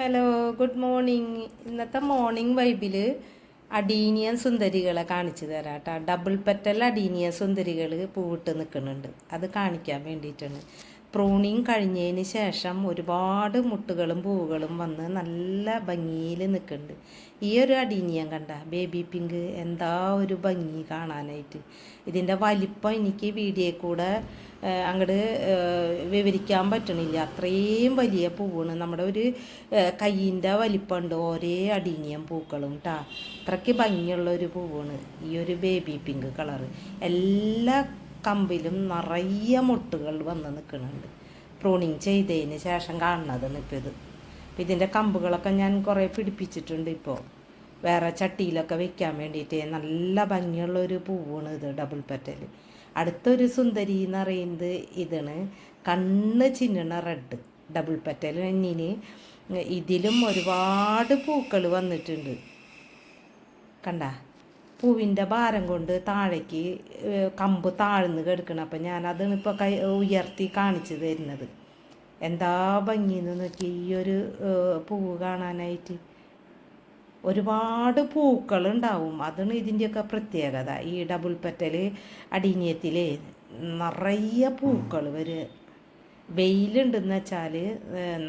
Hello, good morning. ഇന്നത്തെ morning വൈബിൽ adenium സുന്ദരികളെ കാണിച്ചു തരാം കേട്ടോ. ഡബിൾ പെറ്റൽ അഡീനിയൻ സുന്ദരികൾ പൂവിട്ട് നിൽക്കുന്നുണ്ട്. അത് കാണിക്കാൻ വേണ്ടിയിട്ടാണ്. പ്രൂണിങ് കഴിഞ്ഞതിന് ശേഷം ഒരുപാട് മുട്ടുകളും പൂവുകളും വന്ന് നല്ല ഭംഗിയിൽ നിൽക്കുന്നുണ്ട്. ഈ ഒരു അഡീനിയം കണ്ട ബേബി പിങ്ക് എന്താ ഒരു ഭംഗി കാണാനായിട്ട്. ഇതിൻ്റെ വലിപ്പം എനിക്ക് വീഡിയോയിൽ കൂടെ അങ്ങോട്ട് വിവരിക്കാൻ പറ്റണില്ല. അത്രയും വലിയ പൂവാണ്. നമ്മുടെ ഒരു കയ്യിൻ്റെ വലിപ്പമുണ്ട് ഒരേ അഡീനിയം പൂക്കളും കേട്ടോ. അത്രയ്ക്ക് ഭംഗിയുള്ള ഒരു പൂവാണ് ഈ ഒരു ബേബി പിങ്ക് കളറ്. എല്ലാ കമ്പിലും നിറയെ മുട്ടുകൾ വന്ന് നിൽക്കുന്നുണ്ട്. പ്രൂണിങ് ചെയ്തതിന് ശേഷം കാണുന്നതാണ് ഇപ്പോൾ ഇത്. ഇതിൻ്റെ കമ്പുകളൊക്കെ ഞാൻ കുറേ പിടിപ്പിച്ചിട്ടുണ്ട്. ഇപ്പോൾ വേറെ ചട്ടിയിലൊക്കെ വെക്കാൻ വേണ്ടിയിട്ട് നല്ല ഭംഗിയുള്ളൊരു പൂവാണ് ഇത്, ഡബിൾ പെറ്റൽ. അടുത്തൊരു സുന്ദരി എന്ന് പറയുന്നത് ഇതാണ്, കണ്ണ് ചിന്നണ റെഡ് ഡബിൾ പെറ്റൽ. എന്നിന് ഇതിലും ഒരുപാട് പൂക്കൾ വന്നിട്ടുണ്ട് കണ്ട. പൂവിൻ്റെ ഭാരം കൊണ്ട് താഴേക്ക് കമ്പ് താഴ്ന്ന് കിടക്കണം. അപ്പം ഞാനതാണ് ഇപ്പോൾ ഉയർത്തി കാണിച്ചു തരുന്നത്. എന്താ ഭംഗിന്ന് നോക്കി ഈ ഒരു പൂവ് കാണാനായിട്ട്. ഒരുപാട് പൂക്കളുണ്ടാവും, അതാണ് ഇതിൻ്റെയൊക്കെ പ്രത്യേകത. ഈ ഡബിൾ പെറ്റൽ അടീനിയത്തിൽ നിറയെ പൂക്കൾ വരും. വെയിലുണ്ടെന്ന് വെച്ചാൽ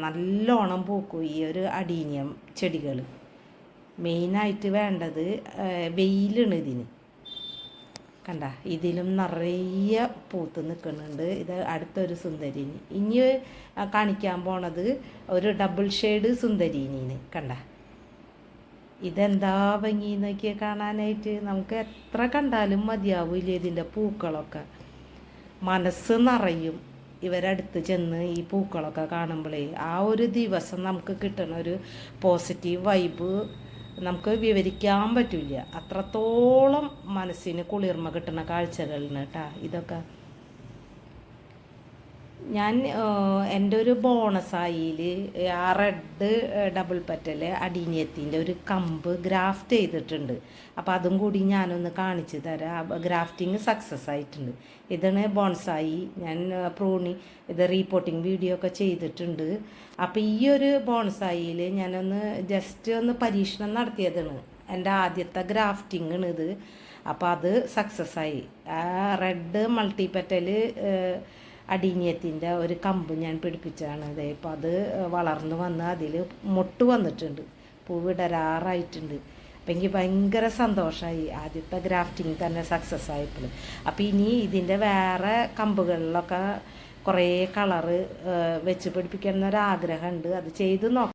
നല്ലോണം പൂക്കും ഈ ഒരു അടീനിയം ചെടികൾ. മെയിനായിട്ട് വേണ്ടത് വെയിലാണ് ഇതിന് കണ്ട. ഇതിലും നിറയെ പൂത്ത് നിൽക്കുന്നുണ്ട്. ഇത് അടുത്തൊരു സുന്ദരിനി. ഇനി കാണിക്കാൻ പോണത് ഒരു ഡബിൾ ഷെയ്ഡ് സുന്ദരിനിന് കണ്ട. ഇതെന്താ ഭംഗി നോക്കിയാൽ കാണാനായിട്ട്. നമുക്ക് എത്ര കണ്ടാലും മതിയാവില്ല ഇതിൻ്റെ പൂക്കളൊക്കെ. മനസ്സ് നിറയും ഇവരടുത്ത് ചെന്ന് ഈ പൂക്കളൊക്കെ കാണുമ്പോഴേ. ആ ഒരു ദിവസം നമുക്ക് കിട്ടണ ഒരു പോസിറ്റീവ് വൈബ് നമുക്ക് വിവരിക്കാൻ പറ്റില്ല. അത്രത്തോളം മനസ്സിന് കുളിർമ കിട്ടുന്ന കാഴ്ചകളിന് കേട്ടോ ഇതൊക്കെ. ഞാൻ എൻ്റെ ഒരു ബോണസായിൽ ആ റെഡ് ഡബിൾ പെറ്റൽ അടീനിയത്തിൻ്റെ ഒരു കമ്പ് ഗ്രാഫ്റ്റ് ചെയ്തിട്ടുണ്ട്. അപ്പോൾ അതും കൂടി ഞാനൊന്ന് കാണിച്ചു തരാം. ഗ്രാഫ്റ്റിങ് സക്സസ് ആയിട്ടുണ്ട്. ഇതാണ് ബോൺസായി. ഞാൻ ഇത് റീപോർട്ടിങ് വീഡിയോ ഒക്കെ ചെയ്തിട്ടുണ്ട്. അപ്പോൾ ഈ ഒരു ബോൺസായിൽ ഞാനൊന്ന് ജസ്റ്റ് ഒന്ന് പരീക്ഷണം നടത്തിയതാണ്. എൻ്റെ ആദ്യത്തെ ഗ്രാഫ്റ്റിങ്ങാണ് ഇത്. അപ്പോൾ അത് സക്സസ് ആയി. ആ റെഡ് മൾട്ടി പെറ്റൽ അടീനിയത്തിൻ്റെ ഒരു കമ്പ് ഞാൻ പിടിപ്പിച്ചാണ്. ഇതേ ഇപ്പോൾ അത് വളർന്നു വന്ന് അതിൽ മൊട്ട് വന്നിട്ടുണ്ട്, പൂവിടരാറായിട്ടുണ്ട്. അപ്പം എനിക്ക് ഭയങ്കര സന്തോഷമായി. ആദ്യത്തെ ഗ്രാഫ്റ്റിംഗ് തന്നെ സക്സസ് ആയപ്പോൾ. അപ്പോൾ ഇനി ഇതിൻ്റെ വേറെ കമ്പുകളിലൊക്കെ കുറേ കളറ് വെച്ച് പിടിപ്പിക്കണം എന്നൊരാഗ്രഹമുണ്ട്. അത് ചെയ്ത് നോക്കാം.